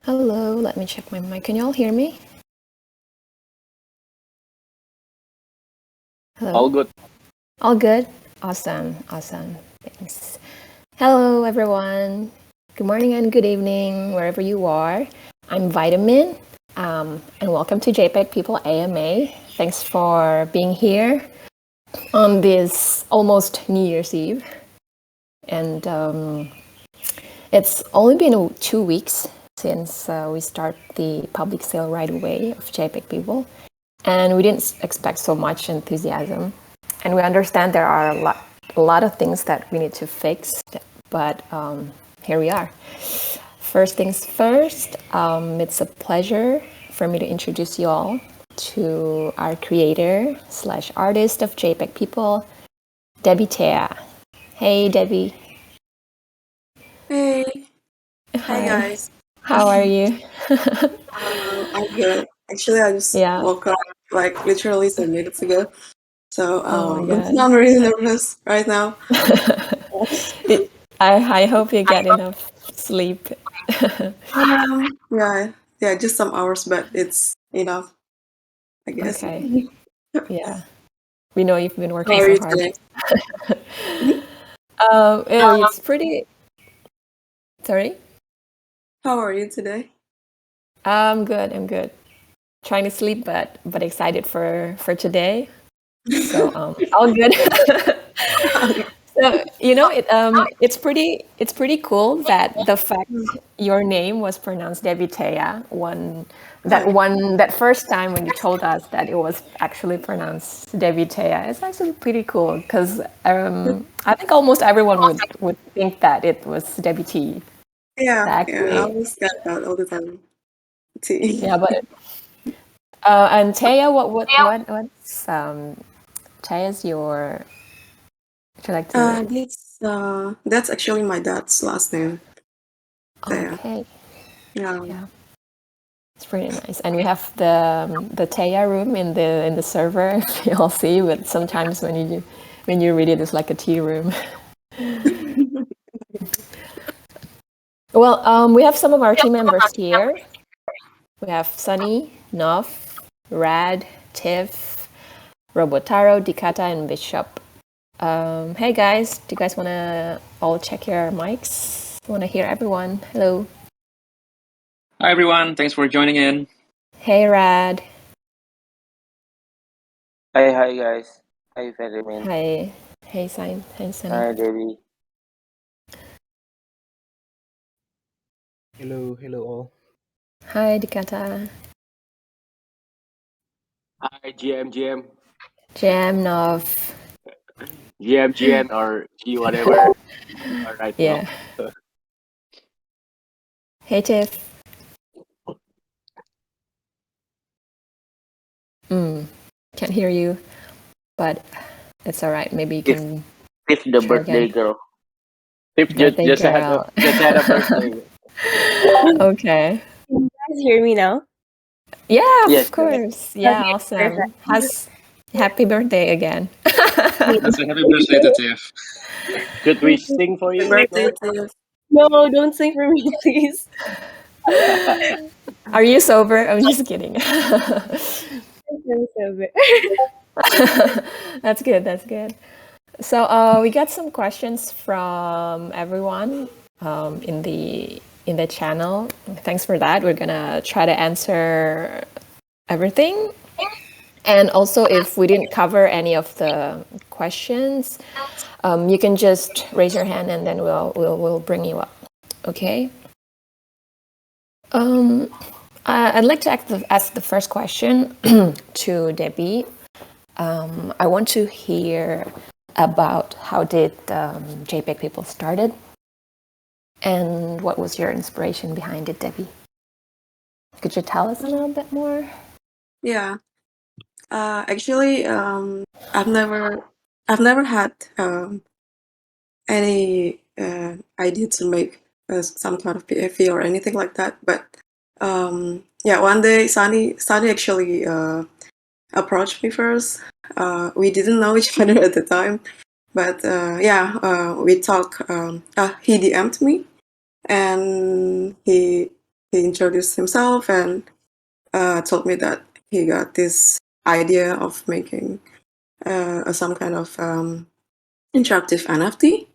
Hello, let me check my mic. Can you all hear me? Hello? All good. All good? Awesome, awesome. Thanks. Hello, everyone. Good morning and good evening, wherever you are. I'm Vitamin, and welcome to JPG People AMA. Thanks for being here on this almost New Year's Eve. And it's only been 2 weeks since we start the public sale right away of JPG People. And we didn't expect so much enthusiasm. And we understand there are a lot of things that we need to fix, but here we are. First things first, it's a pleasure for me to introduce you all to our creator / artist of JPG People, Debbie Tea. Hey, Debbie. Hey. Hi. Hi, guys. How are you? I'm good. Actually, I just woke up like literally some minutes ago. So I'm really nervous right now. I hope you get enough sleep. Yeah, just some hours, but it's enough, I guess. Okay. Yeah. We know you've been working How are so you hard. today? It's pretty. Sorry? How are you today? I'm good. I'm good. Trying to sleep, but excited for today. So all good. So it's pretty cool that the fact your name was pronounced Debitea that first time when you told us that it was actually pronounced Debitea. It's actually pretty cool because I think almost everyone would think that it was Debbie T. Yeah, I always get that all the time. Yeah, but and Taya, what's Taya's your? Would you like to? That's actually my dad's last name. Okay. Yeah. It's pretty nice, and we have the Taya room in the server. You all see, but sometimes when you read it, it's like a tea room. Well, we have some of our team members here. We have Sunny, Nov, Rad, Tiff, Robotaro, Dikata, and Bishop. Hey guys, do you guys want to all check your mics? Want to hear everyone? Hello. Hi everyone, thanks for joining in. Hey Rad. Hi guys. Hi Vitamin. Hi. Hey Sunny. Hi Debbie. Hello all. Hi Dikata. Hi, GM. Jam Nov. GM, or G, whatever. All right. Yeah. Hey Tiff. Can't hear you, but it's all right. Maybe you can. Tiff the birthday girl. Tiff just had a birthday. Okay. Can you guys hear me now? Yeah, Yes, of course. Yeah, Okay, awesome. Happy birthday again. That's a happy birthday to Tiff. Should we sing for you? No, don't sing for me, please. Are you sober? I'm just kidding. I'm sober. That's good. So we got some questions from everyone in the channel. Thanks for that. We're gonna try to answer everything. And also, if we didn't cover any of the questions, you can just raise your hand and then we'll bring you up. Okay. I'd like to ask the first question to Debbie. I want to hear about how did JPG People started, and what was your inspiration behind it, Debbie? Could you tell us a little bit more? Yeah. Actually, I've never had any idea to make some kind of PFE or anything like that. But one day Sunny actually approached me first. We didn't know each other at the time, but we talked. He DM'd me, and he he introduced himself and told me that he got this idea of making some kind of interactive NFT,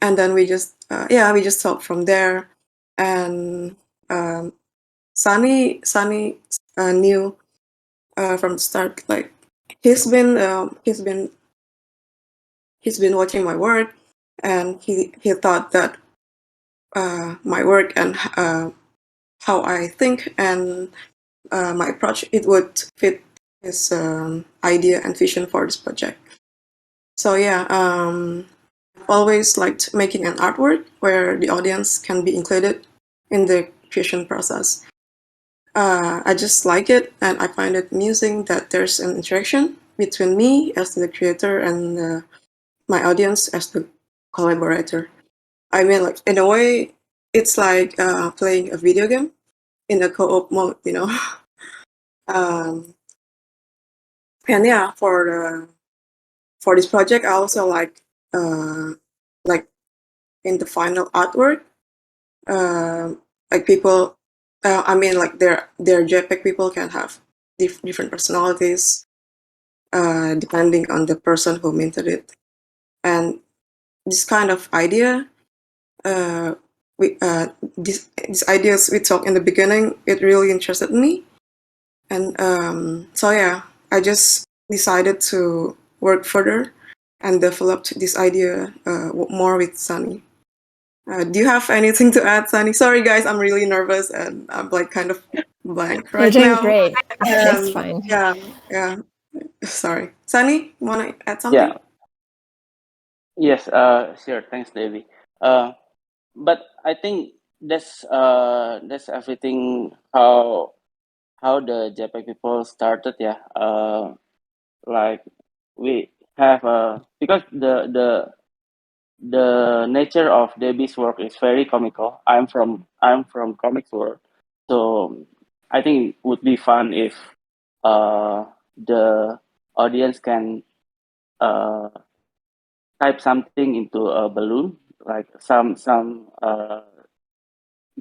and then we just talked from there. And Sunny knew from the start, like he's been watching my work, and he thought that my work and how I think and my approach, it would fit his idea and vision for this project. So yeah, I've always liked making an artwork where the audience can be included in the creation process. I just like it, and I find it amusing that there's an interaction between me as the creator and my audience as the collaborator. I mean, like in a way, it's like playing a video game in a co-op mode, you know. um, and yeah, for this project, I also like in the final artwork, like people. I mean, like their JPEG people can have different personalities depending on the person who minted it, and this kind of idea, uh, these ideas we talked in the beginning, it really interested me, and so yeah, I just decided to work further and developed this idea more with Sunny. Do you have anything to add, Sunny? Sorry, guys, I'm really nervous and I'm like kind of blank You're right doing now. great. That's fine. Yeah, yeah. Sorry, Sunny, you want to add something? Yeah. Yes. Sure. Thanks, Devi. But I think that's everything. How the JPEG people started. Yeah. Like we have because the nature of Debbie's work is very comical. I'm from comics world, so I think it would be fun if the audience can uh, type something into a balloon, like some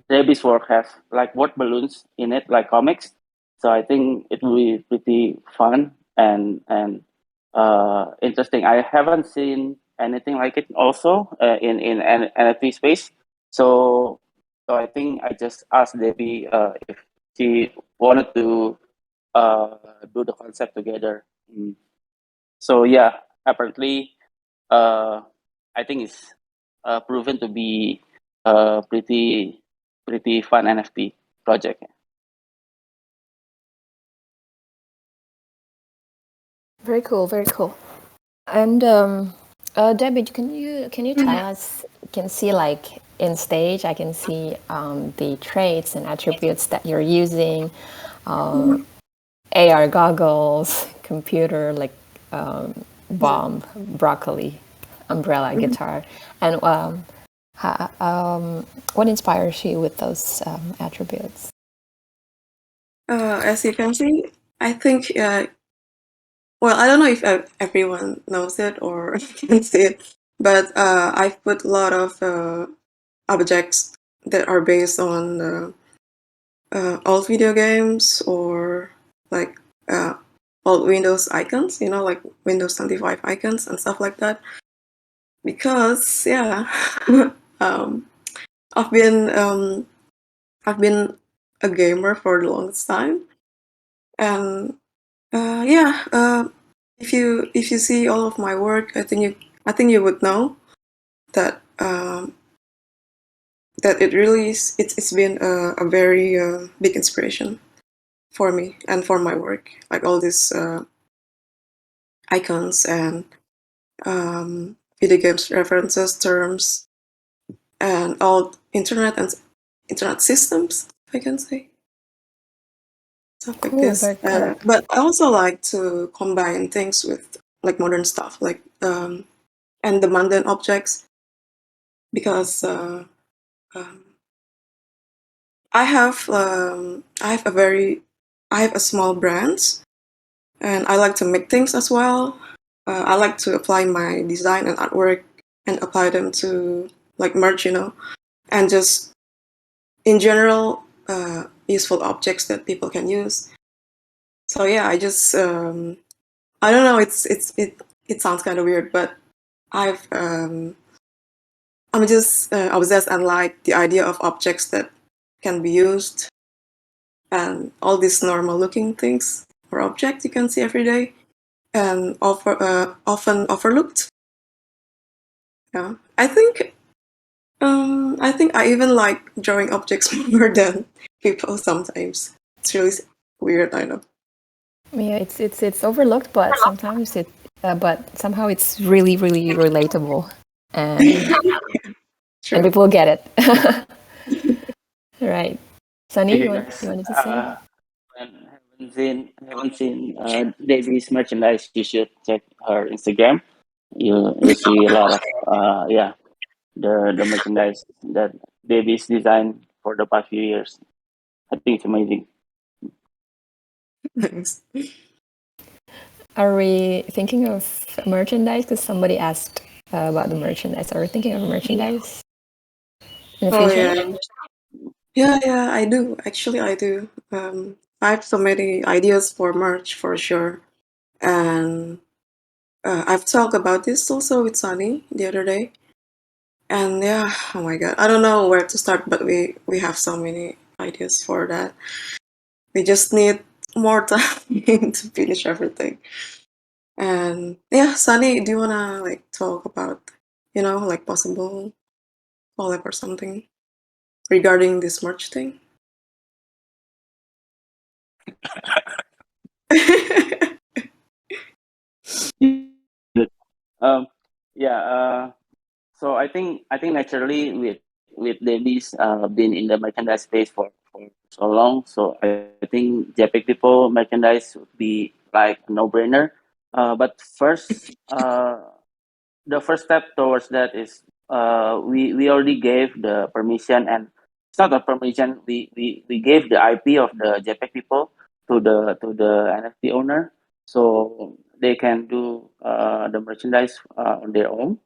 Debbie's work has like word balloons in it, like comics. So I think it will be pretty fun and interesting. I haven't seen anything like it also in NFT space. So I think I just asked Debbie if she wanted to uh, do the concept together. So yeah, apparently uh, I think it's proven to be a pretty fun NFT project. Very cool. Very cool. And Debbie, can you tell us? Can see like in stage, I can see the traits and attributes that you're using. AR goggles, computer, like bomb, broccoli, umbrella, guitar, and what inspires you with those attributes? As you can see, I think, well, I don't know if everyone knows it or can see it, but I've put a lot of objects that are based on old video games or like old Windows icons, you know, like Windows 95 icons and stuff like that. Because, yeah, um, I've been I've been a gamer for the longest time, and yeah, if you see all of my work, I think you would know that that it really is, it's been a very big inspiration for me and for my work, like all these icons and video games references, terms, and all internet systems, if I can say. Stuff like Cool, this. very cool. But I also like to combine things with like modern stuff, like and the mundane objects, because um, I have a small brand, and I like to make things as well. I like to apply my design and artwork and apply them to like merch, you know, and just in general useful objects that people can use. So yeah, I just I don't know. It sounds kind of weird, but I'm just obsessed and like the idea of objects that can be used and all these normal looking things or objects you can see every day and often overlooked. Yeah, I think I even like drawing objects more than people sometimes. It's really weird, I know. Yeah, it's overlooked, but sometimes but somehow it's really really relatable, and Sure. people get it. Right, Sunny, Hey you guys, wanted to say? when haven't seen Davy's merchandise, you should check her Instagram. You see a lot of yeah, the merchandise that Davy's designed for the past few years. I think it's amazing. Thanks. Are we thinking of merchandise? Because somebody asked about the merchandise. Are we thinking of merchandise in the Oh future? yeah, I do. Actually, I do. I have so many ideas for merch for sure, and I've talked about this also with Sunny the other day. And yeah, oh my god, I don't know where to start, but we have so many ideas for that. We just need more time to finish everything. And yeah, Sunny, do you wanna like talk about like possible collab or something regarding this merch thing? Um, yeah. So I think naturally with Davies been in the merchandise space for so long. So I think JPEG People merchandise would be like a no brainer. But first, the first step towards that is we already gave the permission, and it's not a permission. We gave the IP of the JPEG People to the NFT owner, so they can do the merchandise on their own,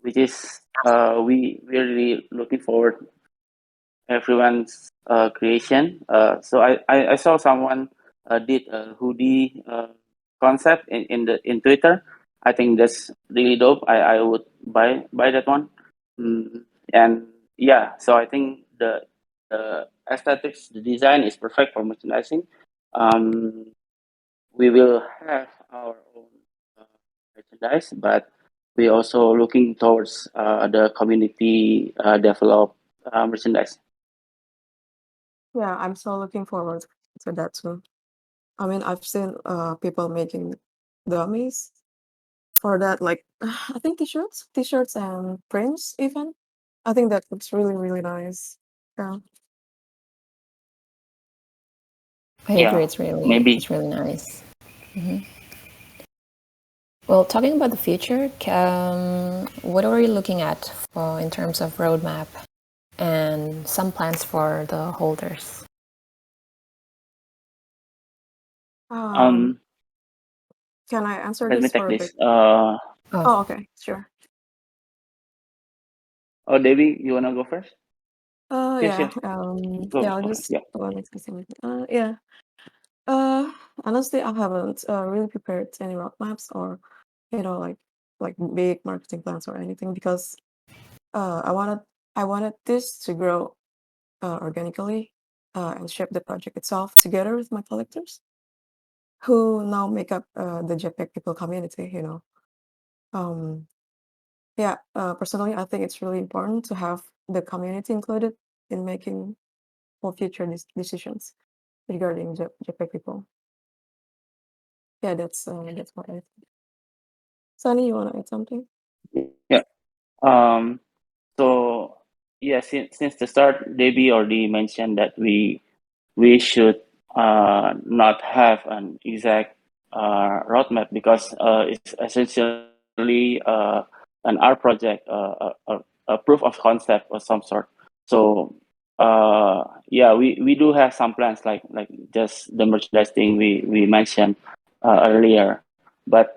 which is we're really looking forward everyone's creation. So I saw someone did a hoodie concept in Twitter. I think that's really dope. I would buy that one. And yeah, so I think the aesthetics, the design is perfect for merchandising. Um, we will have our own uh, merchandise, but we also looking towards the community develop merchandise. Yeah, I'm so looking forward to that too. I mean, I've seen people making dummies for that, like I think t-shirts and prints even. I think that looks really, really nice. Yeah. I agree. Yeah, It's maybe. really nice. Well, talking about the future, what are you looking at in terms of roadmap and some plans for the holders? Um, Um, can I answer Let me this take for a bit? this. Oh, Oh, okay, sure. Oh, Debbie, you wanna go first? Yes, Yeah. yes. Go, Yeah, I'll go ahead. just Yeah. go on next something. Yeah. Uh, honestly, I haven't really prepared any roadmaps or like big marketing plans or anything because uh, I wanted I wanted this to grow organically and shape the project itself together with my collectors who now make up the JPEG people community. Um, yeah. Personally, I think it's really important to have the community included in making for future decisions regarding JPEG people. Yeah, that's what I think. Sunny, you want to add something? Yeah. Um. So yeah, since the start, Debbie already mentioned that we should not have an exact roadmap because it's essentially an art project, a proof of concept of some sort. So yeah, we do have some plans like just the merchandise thing we mentioned earlier, but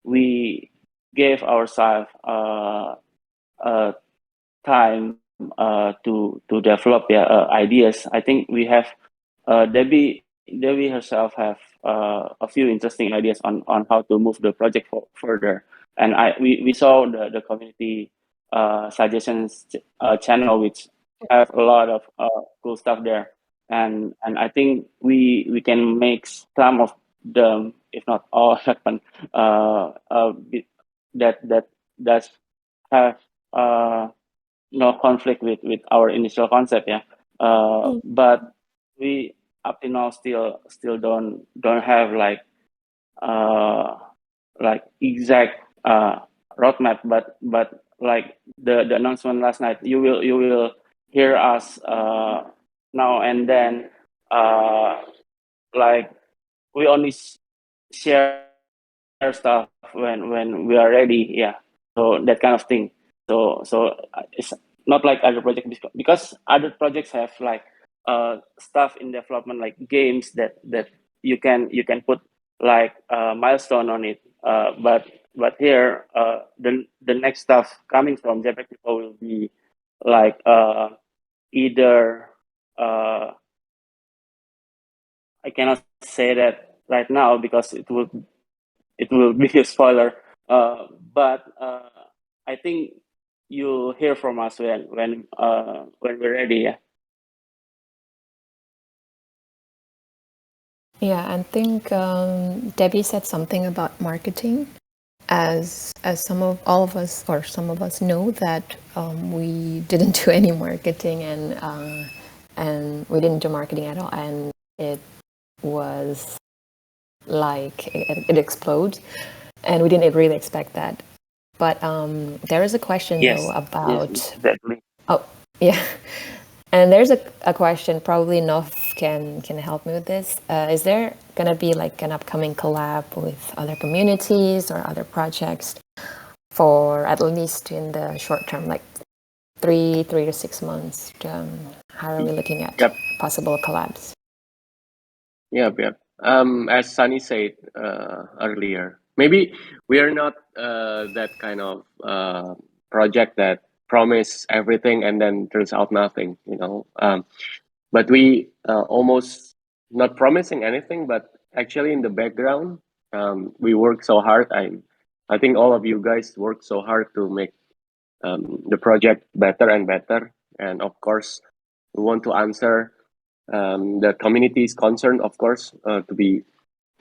we gave ourselves a time to develop ideas. I think we have Debbie herself have a few interesting ideas on how to move the project further. And we saw the community suggestions channel, which have a lot of cool stuff there. And I think we can make some of them, if not all, happen. That does have no conflict with our initial concept, yeah. But we up to now still don't have like exact roadmap, but like the announcement last night, you will hear us now and then, like we only share stuff when we are ready, yeah. So that kind of thing. So it's not like other projects, because other projects have like stuff in development, like games that you can put like a milestone on it. But here, the next stuff coming from JPG People will be like either I cannot say that right now because it will be a spoiler. But I think you'll hear from us when we're ready. Yeah. Yeah, I think Debbie said something about marketing. As all of us know that we didn't do any marketing, and we didn't do marketing at all, and it was like it explodes, and we didn't really expect that. But there is a question though about exactly. Oh, yeah. And there's a question, probably Nov can help me with this. Is there gonna be like an upcoming collab with other communities or other projects for at least in the short term, like three to 6 months? How are we looking at Yep. possible collabs? Yep. As Sunny said earlier, maybe we are not that kind of project that promise everything and then turns out nothing, but we almost not promising anything, but actually in the background, we work so hard. I think all of you guys work so hard to make the project better and better. And of course, we want to answer the community's concern, of course, to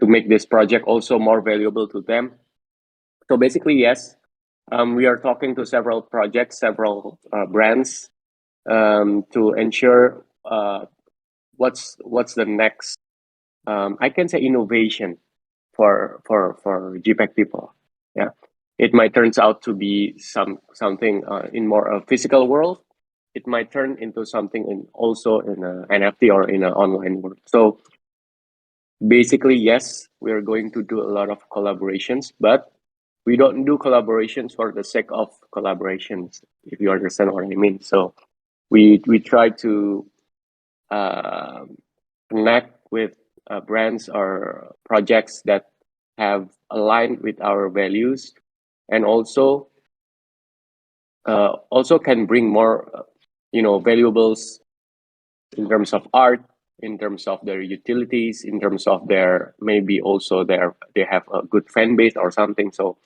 make this project also more valuable to them. So basically, yes, we are talking to several projects, several brands, to ensure what's the next, I can say, innovation for JPEG people. Yeah, it might turns out to be something in more a physical world. It might turn into something also in a NFT or in an online world. So basically, yes, we are going to do a lot of collaborations, but we don't do collaborations for the sake of collaborations, if you understand what I mean. So we try to uh, connect with brands or projects that have aligned with our values, and also can bring more valuables in terms of art, in terms of their utilities, in terms of their maybe also they have a good fan base or something. So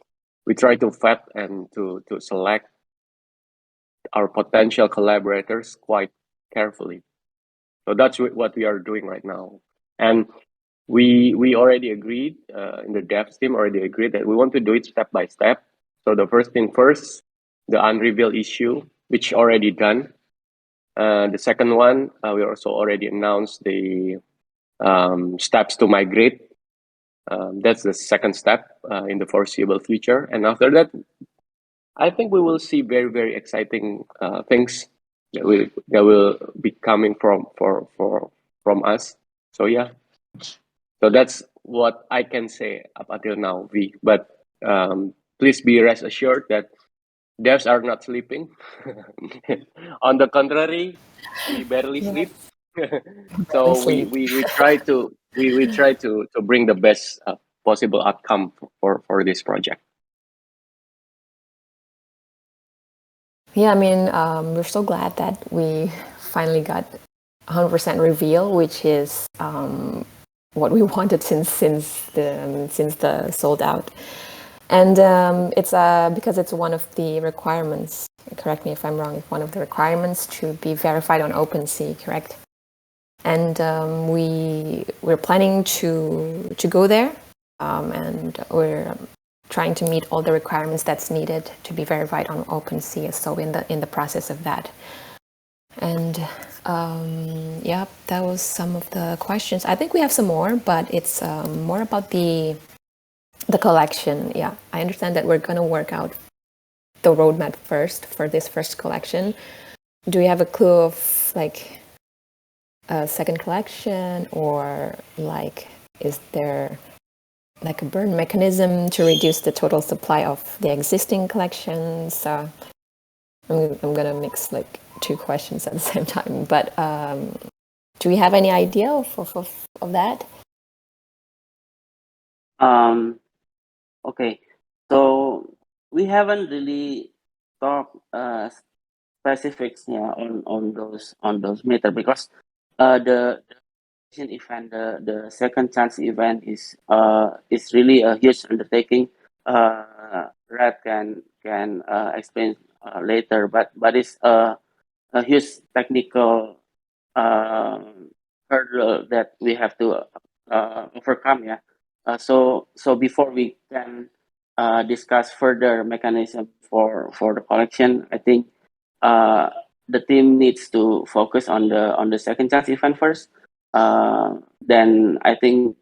we try to vet and to select our potential collaborators quite carefully. So that's what we are doing right now. And we already agreed, in the devs team already agreed that we want to do it step by step. So the first thing first, the unrevealed issue, which already done. The second one, we also already announced the steps to migrate. That's the second step in the foreseeable future. And after that, I think we will see very, very exciting things that will be coming from us. So yeah, so that's what I can say up until now, V. But please be rest assured that devs are not sleeping. On the contrary, we barely sleep. So we try to bring the best possible outcome for this project. Yeah, I mean, we're so glad that we finally got 100% reveal, which is what we wanted since the sold out, and it's because it's one of the requirements. Correct me if I'm wrong. It's one of the requirements to be verified on OpenSea, correct? And we're planning to go there, and we're trying to meet all the requirements that's needed to be verified on OpenSea. So in the process of that, and yeah, that was some of the questions. I think we have some more, but it's more about the collection. Yeah, I understand that we're gonna work out the roadmap first for this first collection. Do we have a clue of like a second collection, or like is there like a burn mechanism to reduce the total supply of the existing collections? I'm gonna mix like two questions at the same time, but do we have any idea of that? Okay, so we haven't really talked specifics, yeah, on those meter, because the event, the second chance event is really a huge undertaking. Red can explain later, but it's a huge technical uh, hurdle that we have to overcome. Yeah. So before we can discuss further mechanism for the collection, I think uh, the team needs to focus on the second chance event first. Then I think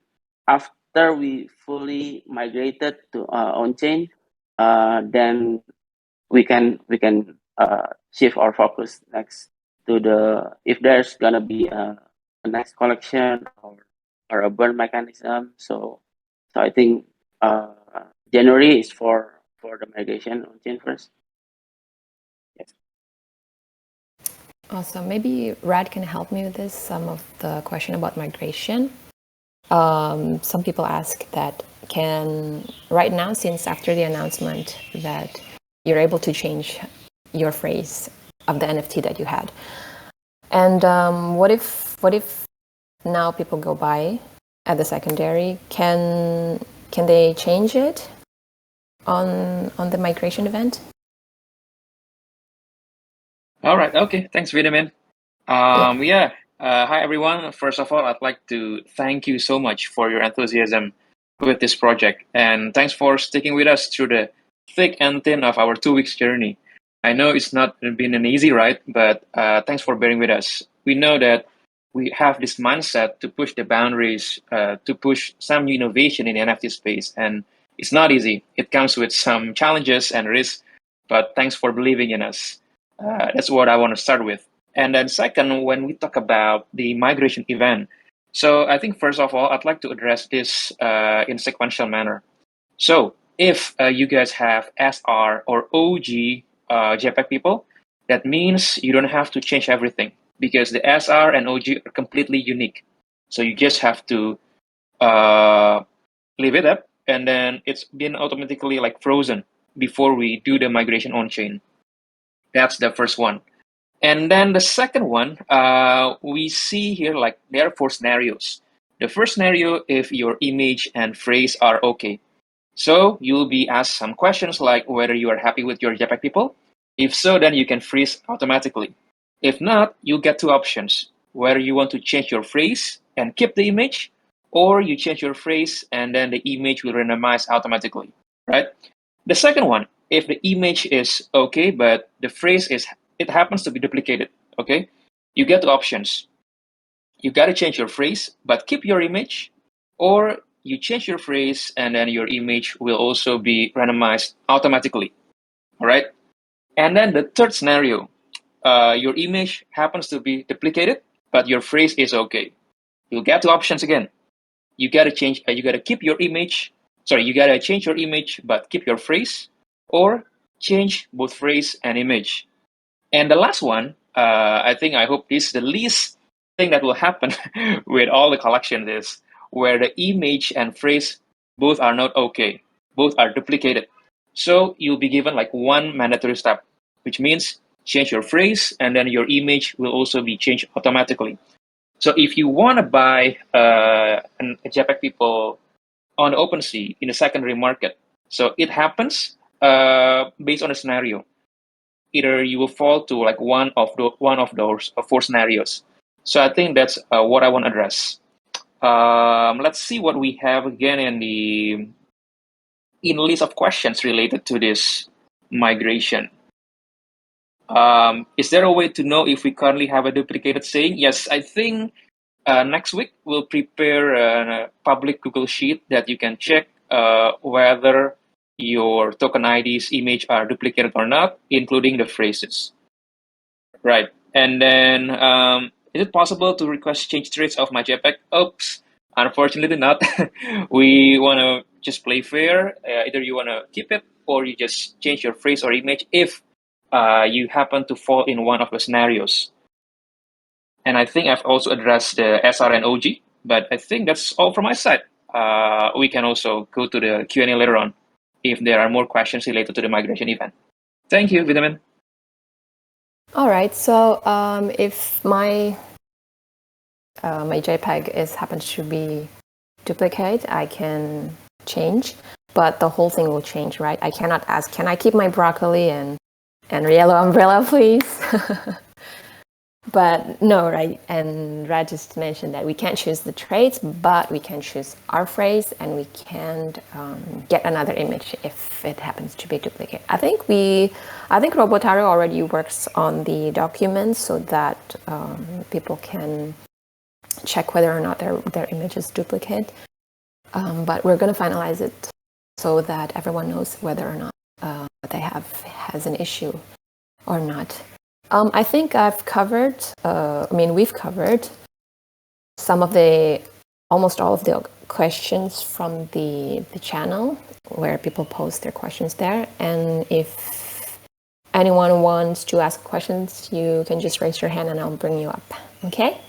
after we fully migrated to on chain, then we can shift our focus next to the, if there's gonna be a next collection or a burn mechanism. So I think uh, January is for the migration on chain first. Yes. Awesome. Maybe Rad can help me with this. Some of the question about migration. Some people ask that right now, since after the announcement that you're able to change your phrase of the NFT that you had, and what if now people go by at the secondary? Can they change it on the migration event? All right. Okay. Thanks, Vitamin. Yeah. Hi, everyone. First of all, I'd like to thank you so much for your enthusiasm with this project. And thanks for sticking with us through the thick and thin of our 2 weeks journey. I know it's not been an easy ride, but thanks for bearing with us. We know that we have this mindset to push the boundaries, to push some new innovation in the NFT space. And it's not easy. It comes with some challenges and risks, but thanks for believing in us. That's what I want to start with. And then second, when we talk about the migration event, so I think first of all, I'd like to address this in sequential manner. So if you guys have SR or OG JPEG people, that means you don't have to change everything because the SR and OG are completely unique. So you just have to uh, leave it up, and then it's been automatically like frozen before we do the migration on chain. That's the first one. And then the second one, we see here like there are four scenarios. The first scenario, if your image and phrase are okay. So you'll be asked some questions like whether you are happy with your JPEG people. If so, then you can freeze automatically. If not, you get two options, whether you want to change your phrase and keep the image, or you change your phrase and then the image will randomize automatically, right? The second one, if the image is okay, but the phrase is, it happens to be duplicated, okay? You get two options. You got to change your phrase, but keep your image, or you change your phrase and then your image will also be randomized automatically, all right? And then the third scenario, your image happens to be duplicated, but your phrase is okay. You get two options again. You got to change, you got to keep your image, sorry, you got to change your image, but keep your phrase, or change both phrase and image. And the last one, I hope this is the least thing that will happen with all the collections is where the image and phrase both are not okay, both are duplicated. So you'll be given like one mandatory step, which means change your phrase and then your image will also be changed automatically. So if you want to buy a JPG People on OpenSea in the secondary market, so it happens based on a scenario. Either you will fall to like one of those 4 scenarios. So I think that's what I want to address. Let's see what we have again in the list of questions related to this migration. Is there a way to know if we currently have a duplicated saying? Yes, I think next week we'll prepare a public Google Sheet that you can check whether your token IDs image are duplicated or not, including the phrases. Right. And then is it possible to request change traits of my JPEG? Oops. Unfortunately not. We want to just play fair. Either you want to keep it or you just change your phrase or image if you happen to fall in one of the scenarios. And I think I've also addressed the SR and OG, but I think that's all from my side. We can also go to the Q&A later on if there are more questions related to the migration event. Thank you, Vitamin. All right. So if my my JPEG happens to be duplicate, I can change, but the whole thing will change, right? I cannot ask, can I keep my broccoli and yellow umbrella, please? But no, right? And Raj just mentioned that we can't choose the traits, but we can choose our phrase, and we can get another image if it happens to be duplicate. I think Robotaro already works on the documents so that people can check whether or not their image is duplicate. But we're going to finalize it so that everyone knows whether or not they has an issue or not. I think I've covered, we've covered almost all of the questions from the channel where people post their questions there. And if anyone wants to ask questions, you can just raise your hand and I'll bring you up. Okay?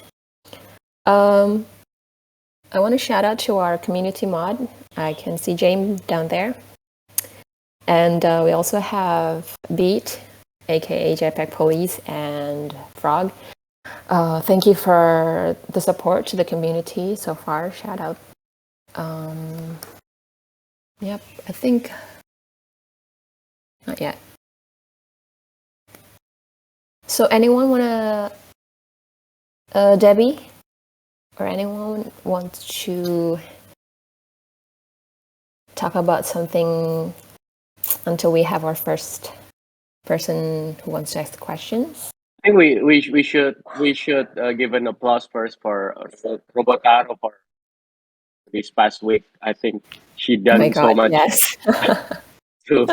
I want to shout out to our community mod. I can see James down there. And we also have Beat, aka JPEG Police, and Frog. Thank you for the support to the community so far. Shout out. Yep, I think not yet. So anyone wanna, Debbie, or anyone wants to talk about something until we have our first person who wants to ask the questions? I think we should give an applause first for Robotaro for this past week. I think she Oh my done so God, much yes. to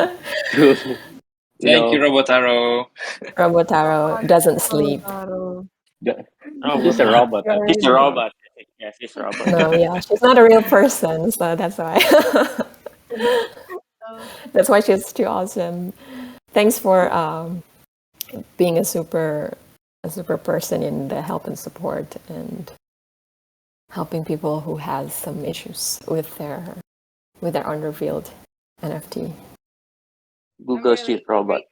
Thank you, Robotaro. Robotaro doesn't sleep. She's a robot. He's a robot. Yes, he's a robot. No, yeah, she's not a real person, so that's why. That's why she's too awesome. Thanks for being a super person in the help and support and helping people who has some issues with their unrevealed NFT. Google Sheet robot.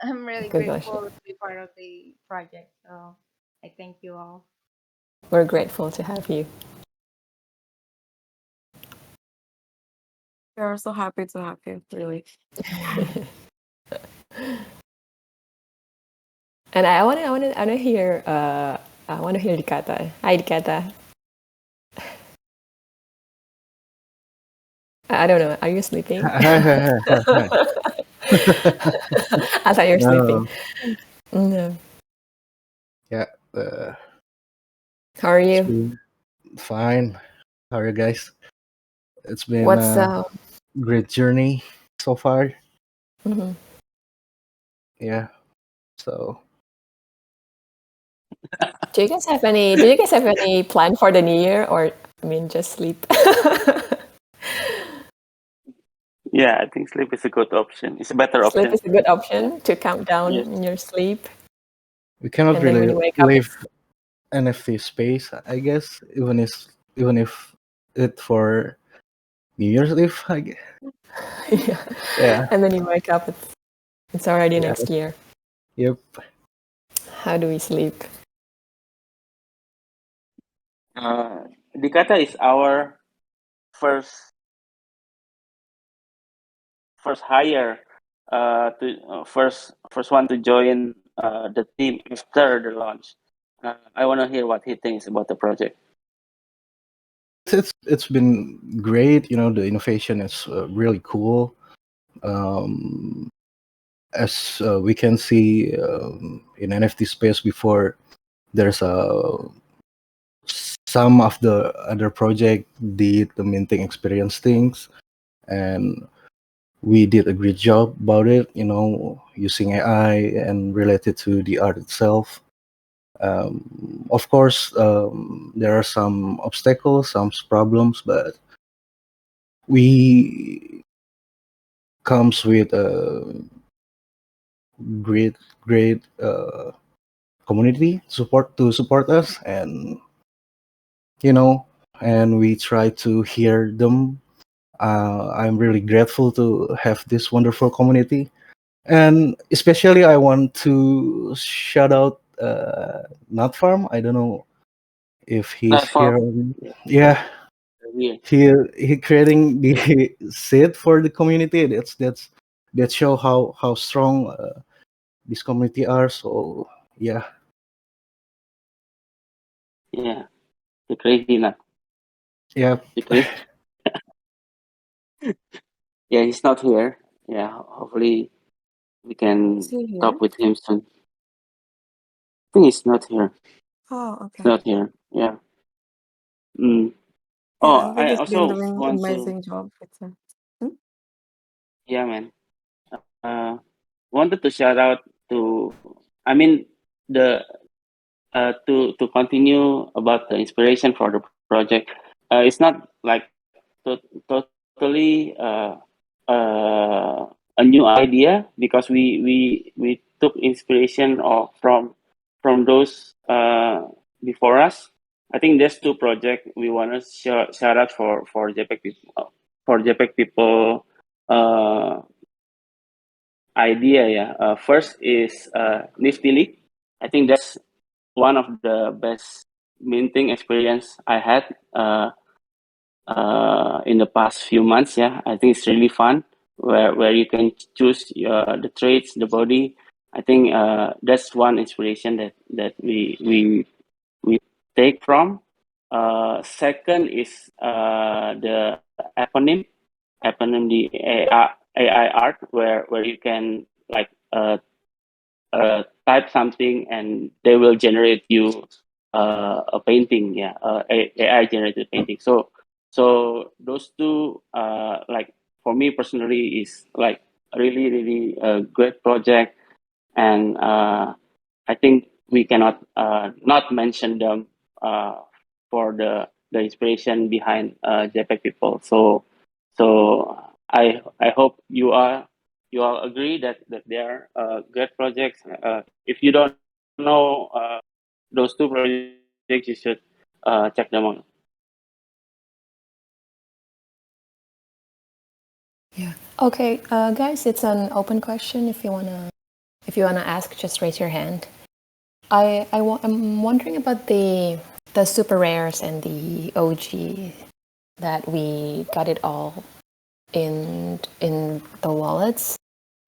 I'm really Google grateful to be part of the project. So I thank you all. We're grateful to have you. We're so happy to have you, really. And I want to hear Dikata. Hi, Dikata. I don't know. Are you sleeping? I thought you were sleeping. No. Yeah. How are you? Fine. How are you guys? It's been What's a great journey so far. mhm. Yeah. So Do you guys have any plan for the new year, or just sleep? Yeah, I think sleep is a good option. It's a better option. Sleep is a good option to count down Yes. in your sleep. we cannot And then when really you wake up, leave NFT space, I guess, even if it for New Year's Eve, I guess. yeah. Yeah. And then you wake up, it's already Yeah. next year. Yep. How do we sleep? Dikata is our first hire first one to join the team after the launch. I want to hear what he thinks about the project. It's been great. The innovation is really cool. As we can see in NFT space before, there's some of the other project did the minting experience things, and we did a great job about it. Using AI and related to the art itself. Of course, there are some obstacles, some problems, but we comes with a great community support to support us, and you know and we try to hear them. I'm really grateful to have this wonderful community, and especially I want to shout out Not Farm. I don't know if he's here. Platform. Yeah, Yeah. he creating the seed for the community. That show how strong this community are. So yeah. Yeah. The crazy nut. Yeah. The crazy. Yeah, he's not here. Yeah, hopefully we can Is he here? talk with him soon. I think he's not here. Oh, He's okay. not here. Yeah. Mm. Yeah, Oh, I think I he's been also doing want to. amazing job with him. Hmm? Yeah, man. Wanted to shout out to. I mean, the to continue about the inspiration for the project. It's not like totally a new idea, because we took inspiration from those before us. I think there's two projects we want to shout out for JPEG people, uh, idea. Yeah. First is Nifty League. I think that's one of the best minting experience I had in the past few months. Yeah, I think it's really fun, where you can choose the traits, the body. I think that's one inspiration that we take from. Second is the eponym, the AI art, where you can like type something and they will generate you a painting. Yeah, AI generated painting. So those two, like for me personally, is like really a great project, and I think we cannot not mention them for the inspiration behind JPEG People. So I hope you all agree that they are great projects. If you don't know those two projects, you should check them out. Yeah. Okay, guys, it's an open question. If you wanna ask, just raise your hand. I'm wondering about the super rares and the OG that we got it all in the wallets,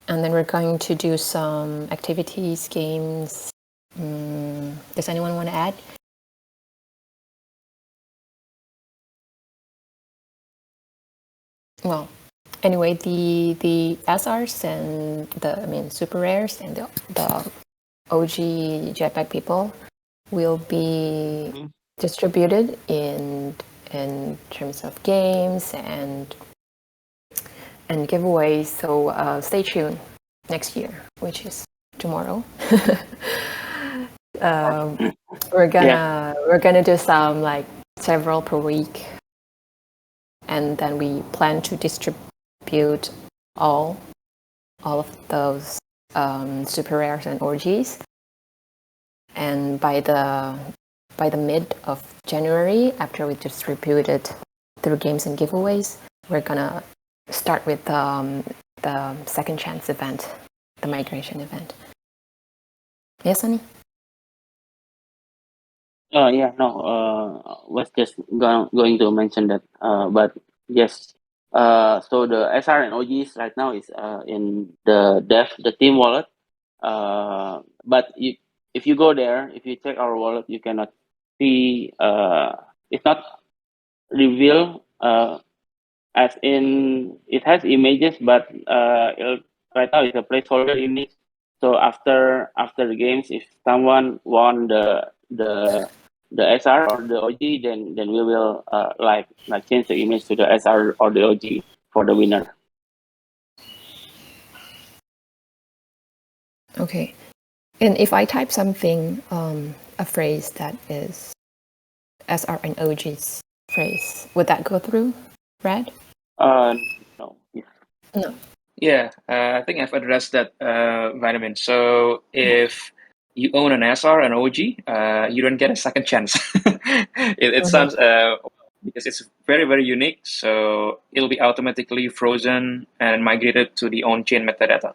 and then we're going to do some activities, games. Does anyone want to add? Well, anyway, the SRs and super rares and the OG JPEG people will be distributed in terms of games and giveaways. So stay tuned next year, which is tomorrow. We're Yeah. gonna do some like several per week, and then we plan to distribute all of those super rares and orgies. And by the mid of January, after we distribute it through games and giveaways, we're gonna start with the second chance event, the migration event. Yes, Sunny? Yeah, no, was just going to mention that. But yes, so the SR and OGs right now is in the team wallet. But if you go there, if you check our wallet, you cannot see. It's not reveal. As in it has images, but right now it's a placeholder image. So after the games, if someone won the SR or the OG, then we will like change the image to the SR or the OG for the winner. Okay. And if I type something, a phrase that is SR and OG's phrase, would that go through, Brad? No. No. Yeah, I think I've addressed that, Vitamin. So if you own an SR and OG, you don't get a second chance. It sounds because it's very, very unique. So it'll be automatically frozen and migrated to the on-chain metadata.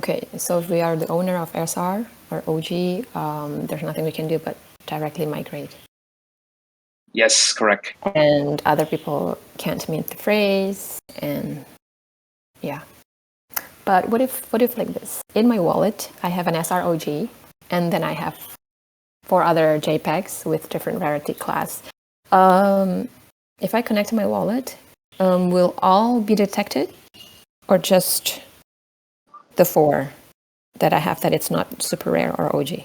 Okay, so if we are the owner of SR or OG, there's nothing we can do but directly migrate. Yes, correct. And other people can't mint the phrase, and yeah. But what if like this? In my wallet, I have an SR OG, and then I have 4 other JPEGs with different rarity class. If I connect to my wallet, will all be detected, or just the 4 that I have that it's not super rare or OG?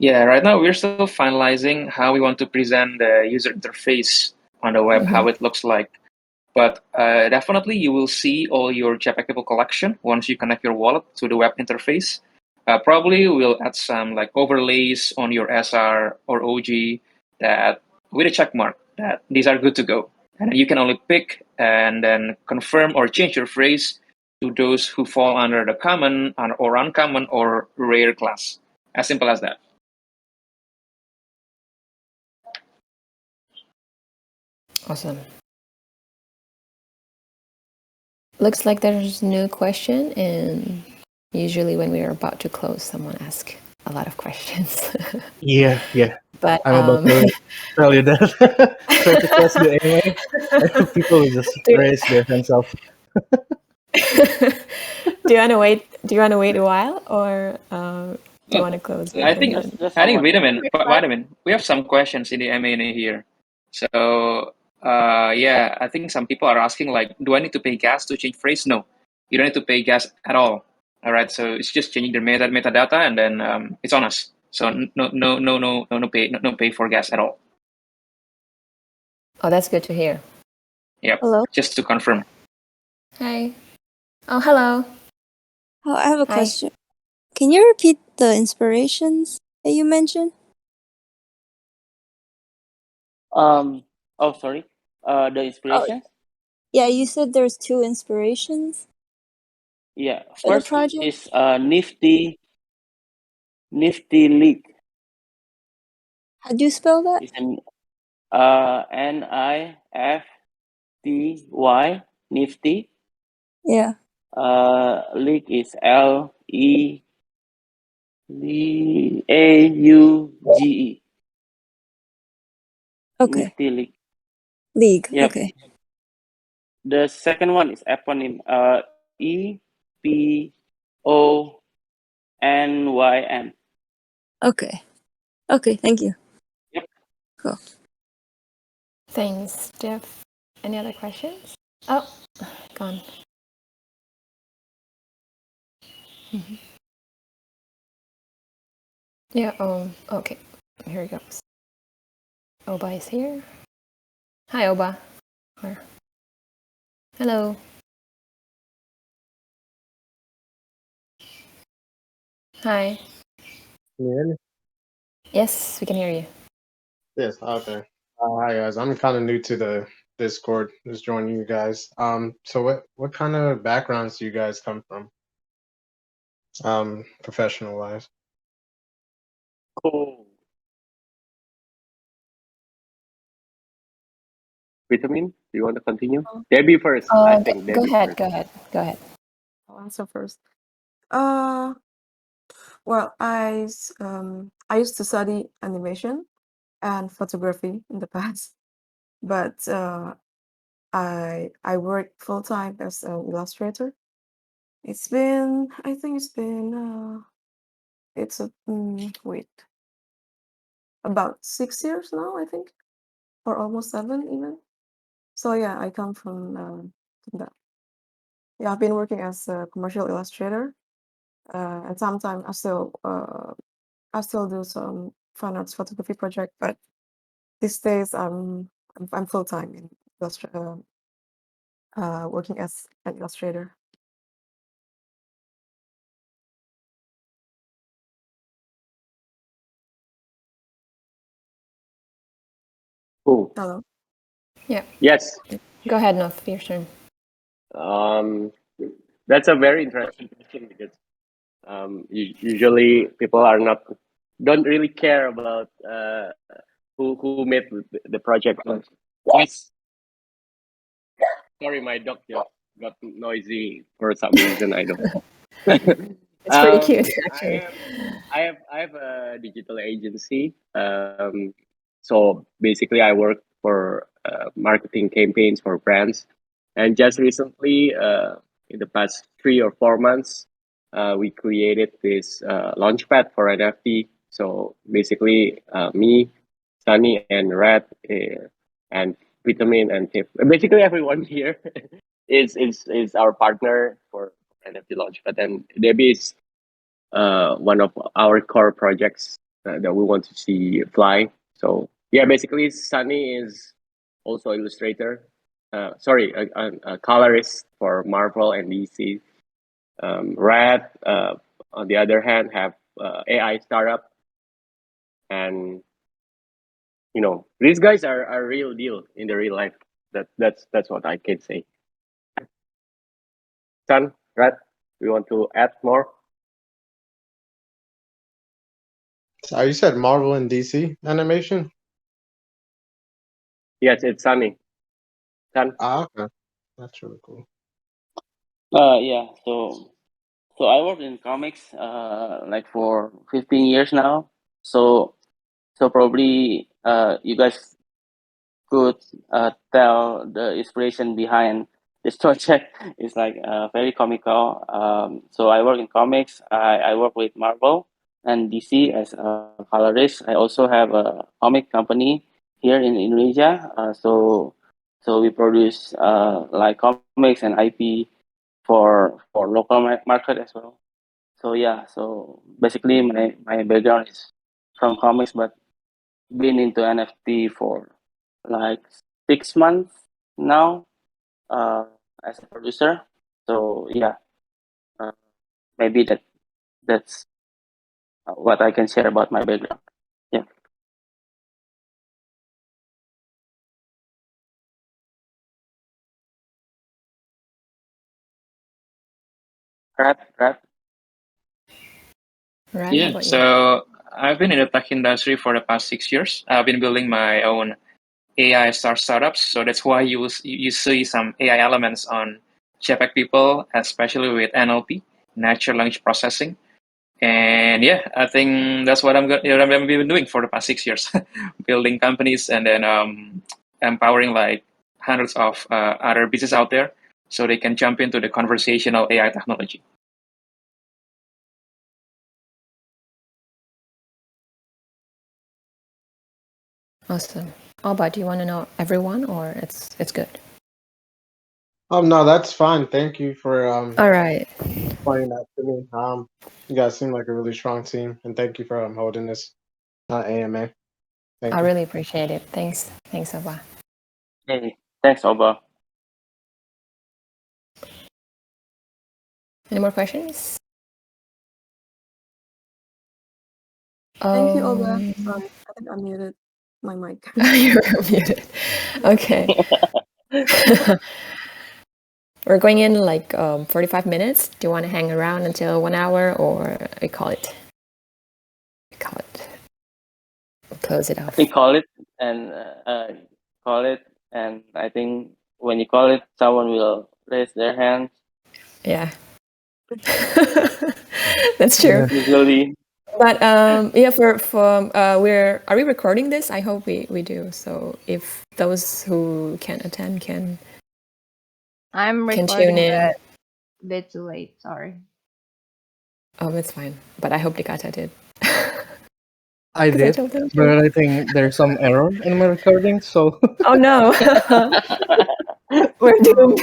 Yeah, right now we're still finalizing how we want to present the user interface on the web, how it looks like. But definitely you will see all your JPEG People collection once you connect your wallet to the web interface. Probably we'll add some like overlays on your SR or OG that with a check mark that these are good to go. And you can only pick and then confirm or change your phrase to those who fall under the common or uncommon or rare class. As simple as that. Awesome. Looks like there's no question, and usually when we are about to close, someone asks a lot of questions. Yeah, But I'm about to tell you that. Try to test the AMA. People will just raise their hands up. do you want to wait? Do you want to wait a while, or do you want to close it? I think Just I think someone. Vitamin. We have some questions in the M&A here. So yeah, I think some people are asking like, do I need to pay gas to change phrase? No, you don't need to pay gas at all. All right, so it's just changing the metadata, and then it's on us. So no pay for gas at all. Oh, that's good to hear. Yep. Hello? Just to confirm. Hi. Oh, hello. Oh, I have a Hi. question. Can you repeat the inspirations that you mentioned? Oh, sorry. The inspiration. Yeah, you said there's 2 inspirations Yeah. for the First project. is nifty leak. How do you spell that? It's an NIFTY nifty. Yeah. Leak is LEAUGE. Okay. Nifty leak. League. Yep. Okay. The second one is eponym. EPONYM. Okay. Okay, thank you. Yep. Cool. Thanks, Jeff. Any other questions? Oh, gone. Yeah. Okay. Here he goes. Oba is here. Hi, Oba. Where? Hello. Hi. Can you hear me? Yes, we can hear you. Yes. Okay. Hi guys. I'm kind of new to the Discord. Just joining you guys. So what kind of backgrounds do you guys come from? Professional wise. Cool. Vitamin, do you want to continue? Debbie first. I think Go Debbie ahead. first. Go ahead. Go ahead. I'll answer first. Uh, well, I used to study animation and photography in the past, but I work full time as an illustrator. I think it's wait, about 6 years now, I think, or almost 7 even. So yeah, I come from that. Yeah, I've been working as a commercial illustrator, and sometimes I still do some fine arts photography project, but these days I'm full time in working as an illustrator. Cool. Hello. Yeah. Yes. Go ahead, Nov. Your turn. Um, that's a very interesting question because usually people are not don't really care about who made the project. Yes. Sorry, my dog just got noisy for some reason. I don't. It's pretty cute, I actually. am. I have a digital agency. So basically, I work for marketing campaigns for brands, and just recently, in the past 3 or 4 months, we created this launchpad for NFT. So basically, me, Sunny, and Red, and Vitamin and Tiff, basically everyone here is our partner for NFT launchpad, and Debbie is one of our core projects that we want to see fly. So yeah, basically Sunny is also illustrator. Sorry, a colorist for Marvel and DC. Rad, on the other hand, have AI startup, and these guys are real deal in the real life. That's what I can say. Sun, Rad, you want to add more? So you said Marvel and DC animation? Yes, it's Sunny. Sun. Ah, okay. That's really cool. Yeah. So I work in comics like for 15 years now. So probably you guys could tell the inspiration behind this project is like very comical. So I work in comics. I work with Marvel and DC as a colorist. I also have a comic company here in Indonesia. So we produce like comics and IP for local market as well. So yeah, so basically my background is from comics, but been into NFT for like 6 months now uh, as a producer. So yeah, uh, maybe that's what I can share about my background. Yeah, right. Right, how Yeah, about you? so I've been in the tech industry for the past 6 years. I've been building my own AI startups, so that's why you see some AI elements on JPG People, especially with NLP, natural language processing. And yeah, I think that's what I've been doing for the past 6 years, building companies and then empowering like hundreds of other businesses out there so they can jump into the conversational AI technology. Awesome. Alba, do you want to know everyone, or it's good? No, that's fine. Thank you for All right. explaining that to me. You guys seem like a really strong team, and thank you for holding this AMA. Thank I you. really appreciate it. Thanks, Alba. Hey, thanks, Oba. Any more questions? Thank you, Olga. Um, I think I muted my mic. you're muted. Okay. We're going in like 45 minutes. Do you want to hang around until 1 hour, or we call it? We'll close it I off. think and call it, and I think when you call it, someone will raise their hand. Yeah. That's true. Usually, But yeah, are we recording this? I hope we do. So if those who can attend can I'm tune recording, in. but a bit too late. Sorry. Oh, that's fine. But I hope Dikata did. I 'Cause I did, told them to. but I think there's some error in my recording, so Oh no, we're doomed.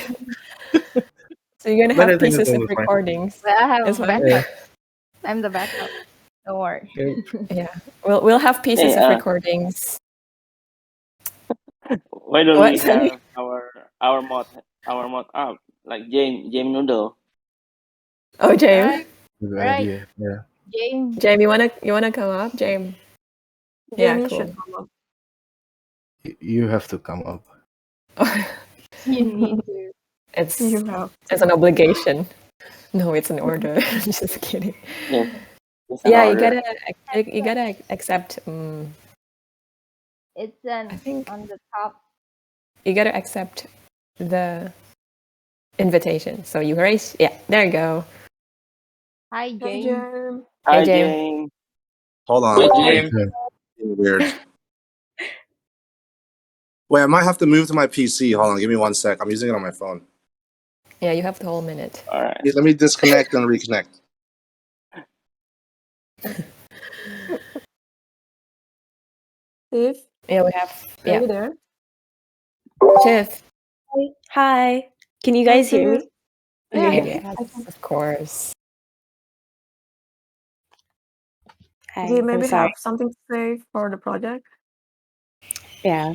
So you're gonna but I have think it's pieces of totally fine. recordings. But I have It's a fine. Yeah, backup. I'm the backup. Don't worry. yeah. Yeah, we'll have pieces hey, of recordings. why don't What, we Sunny? have our mod up like James Noodle? Oh, All James. right. Good All right. idea. Yeah. James, James, you wanna come up, James? Yeah, Jamie cool. should come up. You have to come up. you need to. it's You have it's an obligation. No, it's an order. Just kidding. Yes, it's an Yeah, you order. gotta accept. It's I think on the top. you gotta accept the invitation. So you raise. Yeah, there you go. Hi, Hey, James. Jim. Hey, Hi, James. James. Hold Hey, on. James. Okay. Weird. Wait, I might have to move to my PC. Hold on, give me 1 sec. I'm using it on my phone. Yeah, you have the whole minute. All right. Let me disconnect and reconnect. Steve, Yeah, we have. are you Yeah, there? Tiff. Hi. Can you Hi, guys hear Steve. me? Yeah, Okay. Yes, I can. of course. Do you Hi. I'm maybe sorry. have something to say for the project? Yeah.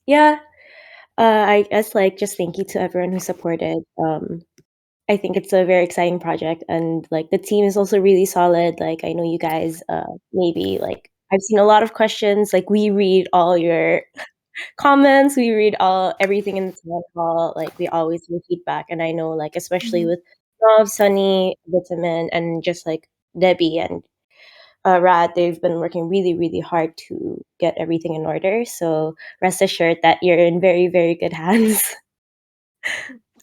Yeah. I guess like just thank you to everyone who supported. I think it's a very exciting project and like the team is also really solid. Like I know you guys maybe like I've seen a lot of questions. Like we read all your comments, we read all everything in the town hall. Like we always give feedback and I know like especially Mhm. with Rob, Sunny, Vitamin and just like Debbie and Rad, they've been working really, really hard to get everything in order. So rest assured that you're in very, very good hands.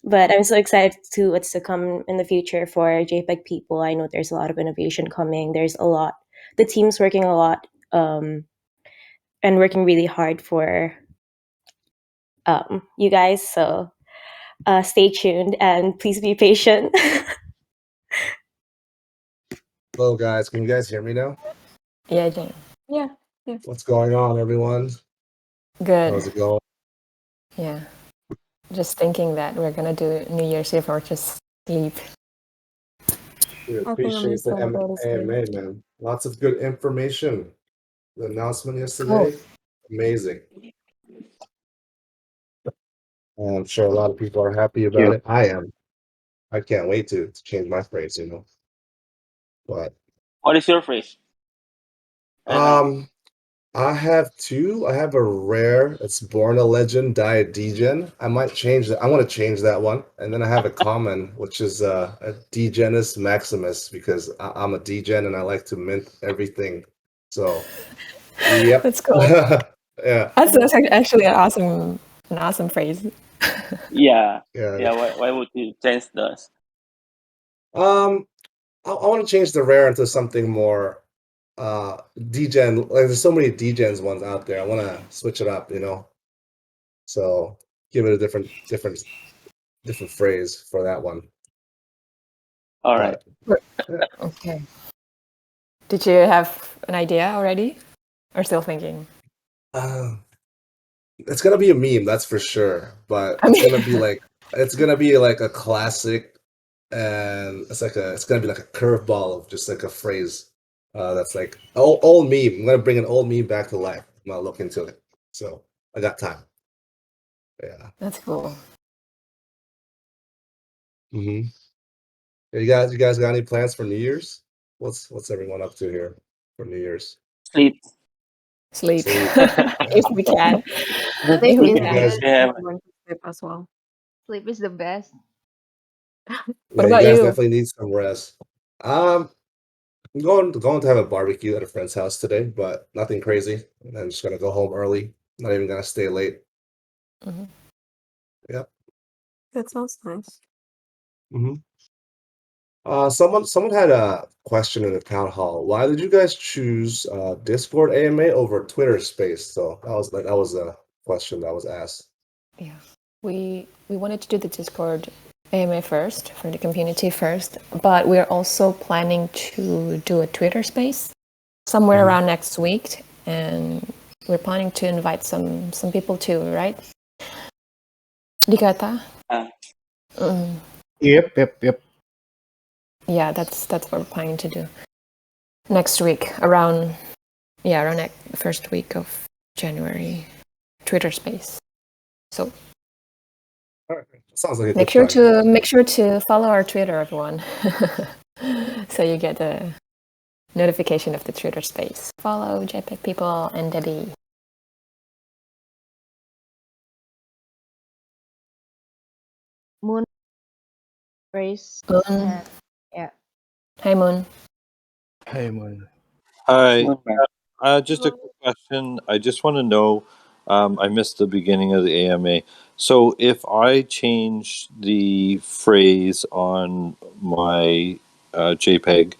But I'm so excited to what's to come in the future for JPEG people. I know there's a lot of innovation coming. There's a lot. The team's working a lot and working really hard for you guys. So stay tuned and please be patient. Hello, guys. Can you guys hear me now? Yeah, James. Yeah. What's going on, everyone? Good. How's it going? Yeah. Just thinking that we're gonna do New Year's Eve or just sleep. We I think I'm appreciate just the gonna go to sleep. AMA, man. Lots of good information. The announcement Oh, yesterday, amazing. And I'm sure a lot of people are happy about it. I am. I can't wait to change my phrase, But What is your phrase? Ivan? um, I have two. I have a rare. It's Born a Legend, Die a Degen. I might change that. I want to change that one. And then I have a common, which is a Degenus Maximus, because I'm a degen and I like to mint everything. So, yep. that's cool. Yeah. That's actually an awesome phrase. Yeah. Yeah. Yeah. Why would you change those? Um, I want to change the rare into something more degen. Like there's so many degens ones out there. I want to switch it up. So give it a different phrase for that one. All right. But yeah. Okay. Did you have an idea already, or still thinking? Uh, it's gonna be a meme, that's for sure. But I it's mean, gonna be like a classic, and it's gonna be like a curveball of just like a phrase. That's like old meme. I'm gonna bring an old meme back to life. I'm gonna look into it. So I got time. Yeah. that's cool. Hmm. You guys got any plans for New Year's? What's everyone up to here for New Year's? Sleep. Sleep, Sleep. if we can. Sleep If we is You can. guys, good. Yeah. I'm going to sleep as well. Sleep is the best. What yeah, you about guys you? definitely need some rest. Um, I'm going to have a barbecue at a friend's house today, but nothing crazy. And I'm just gonna go home early. Not even gonna stay late. Mhm. Yep. That sounds nice. Hmm. Someone had a question in the town hall. Why did you guys choose Discord AMA over Twitter Space? So that was a question that was asked. Yeah, we wanted to do the Discord AMA first for the community first, but we're also planning to do a Twitter space somewhere around next week, and we're planning to invite some people too, right? Dikata? Yep. Yeah, that's what we're planning to do next week around first week of January, Twitter space. So All right. Sounds like a make good plan. sure to follow our Twitter, everyone, so you get the notification of the Twitter space. Follow JPG People and Debbie. Moon race. Moon. Yeah. Hi, Moon. Hey, man. Hi. Okay. Just a quick question. I just want to know. I missed the beginning of the AMA. So if I change the phrase on my JPEG,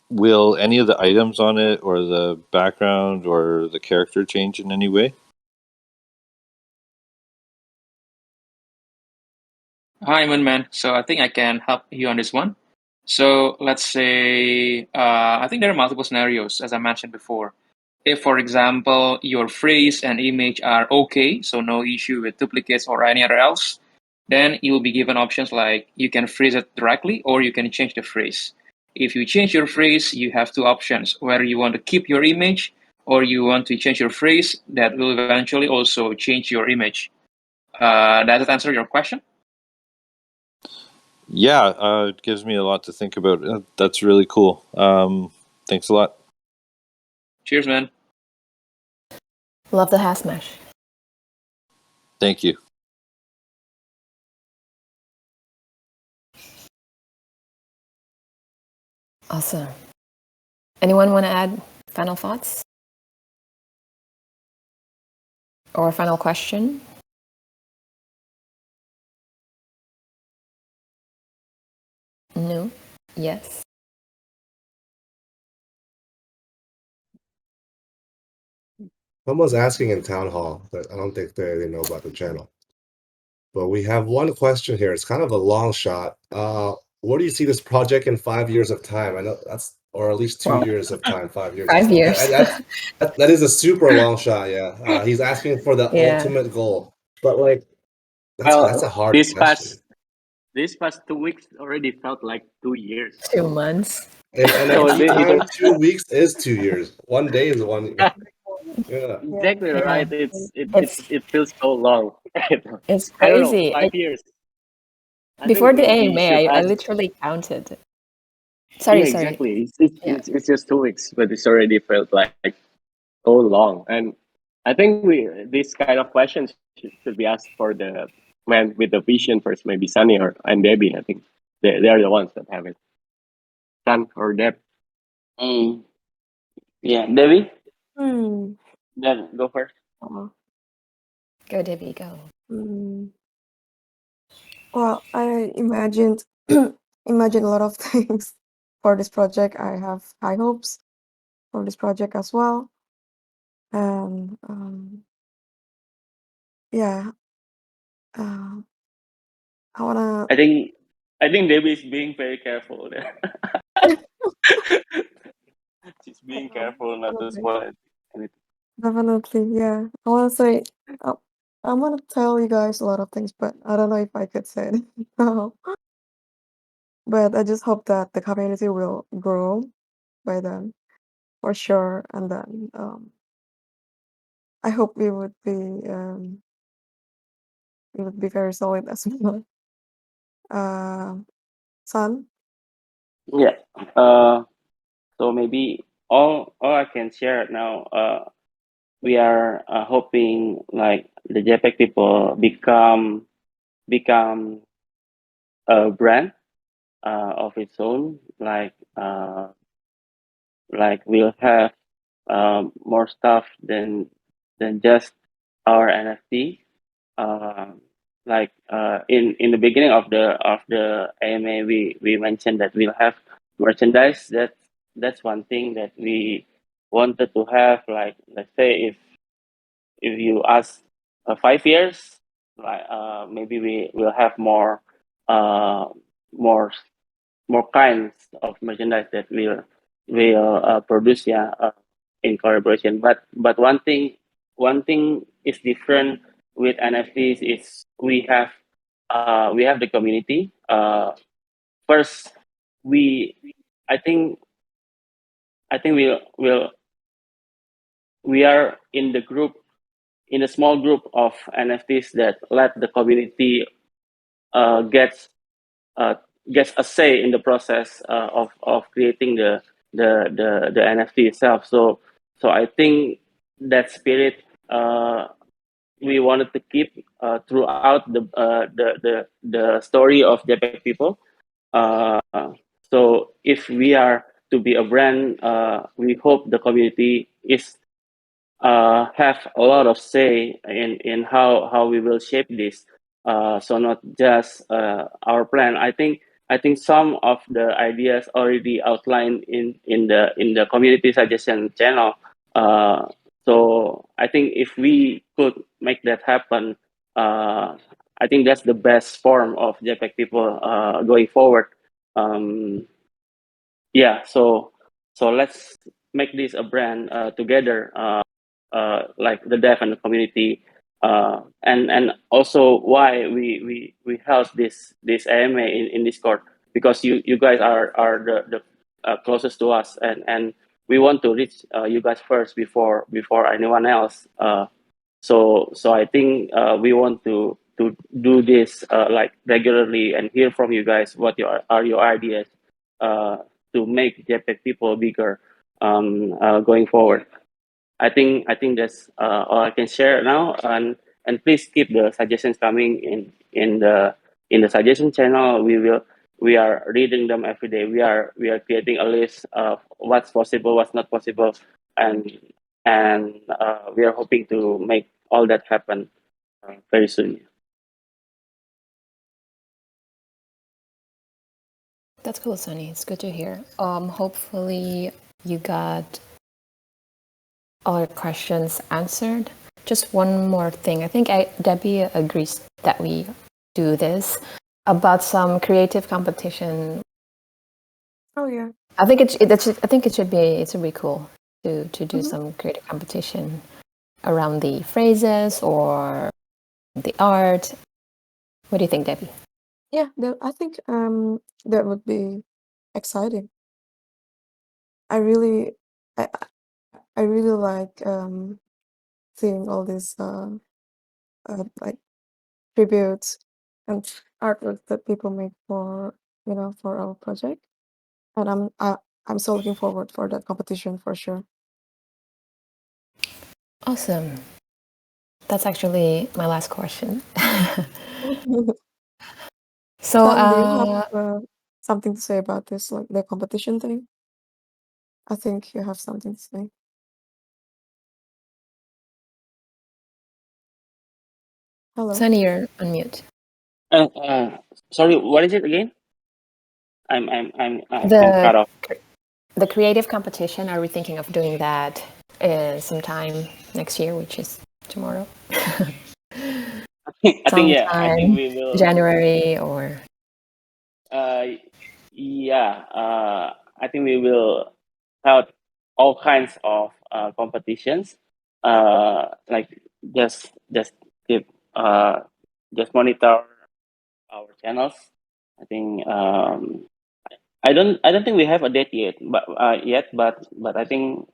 will any of the items on it, or the background, or the character change in any way? Hi, man. So I think I can help you on this one. So let's say, I think there are multiple scenarios, as I mentioned before. If, for example, your phrase and image are okay, so no issue with duplicates or any other else, then you'll be given options like you can phrase it directly or you can change the phrase. If you change your phrase, you have two options, whether you want to keep your image or you want to change your phrase that will eventually also change your image. Does that answer your question? Yeah, it gives me a lot to think about. That's really cool. Thanks a lot. Cheers, man. Love the half smash. Thank you. Awesome. Anyone want to add final thoughts? Or a final question? No? Yes? Someone's asking in town hall, but I don't think they know about the channel. But we have one question here. It's kind of a long shot. Where do you see this project in 5 years of time? I know that's, or at least 2 years of time. 5 years. 5 years. That is a super long shot. Yeah. He's asking for the Yeah. ultimate goal, but like that's a hard this question. past 2 weeks already felt like 2 years. 2 months. In So NFT time, 2 weeks is 2 years. One day is one. Yeah. exactly Yeah. right. It feels so long. It's I don't know, crazy. 5 years. I Before think the we AMA, I surpassed. literally counted. Yeah, Sorry. exactly. Yeah. It's just 2 weeks, but it's already felt like so long. And I think this kind of questions should be asked for the man with the vision first, maybe Sunny and Debbie. I think they are the ones that have it. Sun or Deb. Yeah, Debbie, Hmm. then go first. Oh. Go, Debbie, go. Well, I imagined imagine a lot of things for this project. I have high hopes for this project as well. And yeah, I wanna I think Debbie is being very careful. She's being careful not to spoil anything. definitely, yeah. I wanna say I wanna tell you guys a lot of things, but I don't know if I could say it. No. But I just hope that the community will grow by then, for sure. And then I hope it would be very solid as well. Sun? Yeah. So maybe all I can share now. We are hoping like the JPEG people become a brand of its own. Like we'll have more stuff than just our NFT. like in the beginning of the AMA, we mentioned that we'll have merchandise. That's one thing that we wanted to have. Like, let's say if you ask 5 years, like maybe we will have uh, more more kinds of merchandise that will produce, yeah, in collaboration. But one thing is different with NFTs is we have the community. First, we I think we are in the group, in a small group of NFTs that let the community uh, gets uh, gets a say in the process of creating the NFT itself. So I think that spirit we wanted to keep throughout the story of JPG People. Uh, so if we are to be a brand, we hope the community is have a lot of say in how we will shape this. So not just our plan. I think some of the ideas already outlined in the community suggestion channel. So I think if we could make that happen, I think that's the best form of JPEG People going forward. Um, yeah, so let's make this a brand together, like the dev and the community, and also why we held this AMA in Discord, because you guys are the closest to us, and we want to reach you guys first before anyone else. So I think we want to do this like regularly and hear from you guys what are your ideas uh, to make JPEG People bigger going forward. I think that's all I can share now, and please keep the suggestions coming in the suggestion channel. We are reading them every day. We are creating a list of what's possible, what's not possible, and we are hoping to make all that happen very soon. That's cool, Sunny. It's good to hear. Hopefully you got all your questions answered. Just one more thing. I think Debbie agrees that we do this about some creative competition. Oh yeah. I think it should be cool to do some creative competition around the phrases or the art. What do you think, Debbie? Yeah, I think that would be exciting. I really I I really like seeing all these like tributes and artwork that people make for for our project, and I'm so looking forward for that competition for sure. Awesome. That's actually my last question. So, Sunny, do you have something to say about this, like the competition thing? I think you have something to say. Hello. Sunny, you're on mute. Sorry, what is it again? I'm cut off. The creative competition, are we thinking of doing that sometime next year, which is tomorrow? I think yeah. I think we will. January or. Yeah. I think we will have all kinds of competitions. Like just keep just monitor our channels. I think I don't think we have a date yet, but I think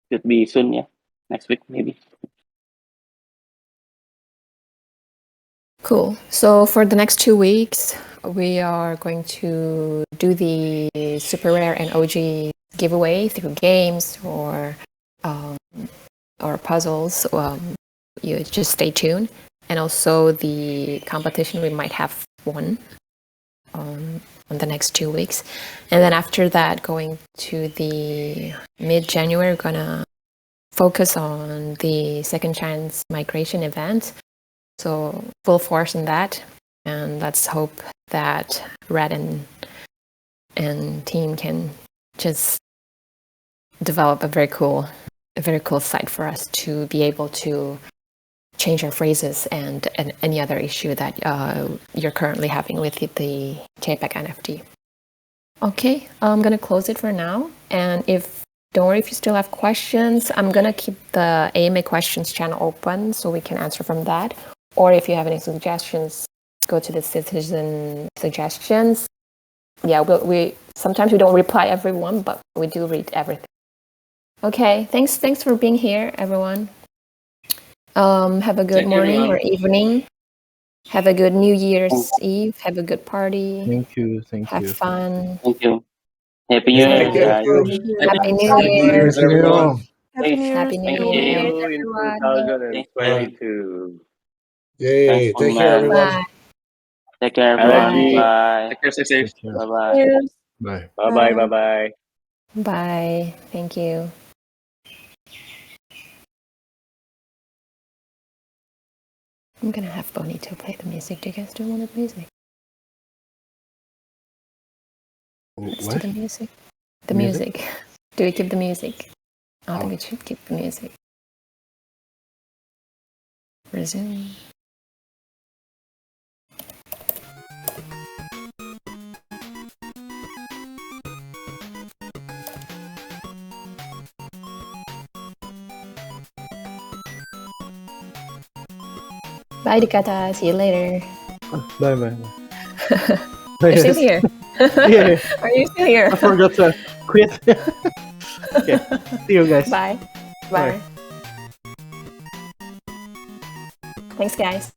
could be soon. Yeah, next week maybe. Cool. So for the next 2 weeks, we are going to do the super rare and OG giveaway through games or puzzles. You just stay tuned. And also the competition, we might have one on the next 2 weeks. And then after that, going to the mid-January, we're gonna focus on the second chance migration event. So full force in that, and let's hope that Red and team can just develop a very cool site for us to be able to change our phrases and any other issue that you're currently having with the JPEG NFT. Okay, I'm gonna close it for now. And don't worry if you still have questions. I'm gonna keep the AMA questions channel open so we can answer from that. Or if you have any suggestions, go to the citizen suggestions. Yeah, we sometimes we don't reply everyone, but we do read everything. Okay, thanks for being here, everyone. Have a good morning or evening. Have a good New Year's Eve. Have a good party. Thank you. Have fun. Thank you. Happy New Year, guys. Happy New Happy New Year. Year's, everyone. Happy New Year's. Happy New Thank See Year. you. you in Thanks, 2022. Yay. thanks, Take care, man. everyone. Bye. Take care, Bye, everyone. Bye. Bye. Take care, stay safe. Take care. Bye bye. Cheers. Bye. Bye bye. Bye bye. Bye. Thank you. I'm gonna have Bonito play the music. Do you guys do want the music? Let's do What? the music. The Music? music. Do we keep the music? I think Oh. we should keep the music. Resume. Bye, Dikata. See you later. Bye. You're still here. Yeah. Are you still here? I forgot to quit. Okay. See you guys. Bye. Bye. Thanks, guys.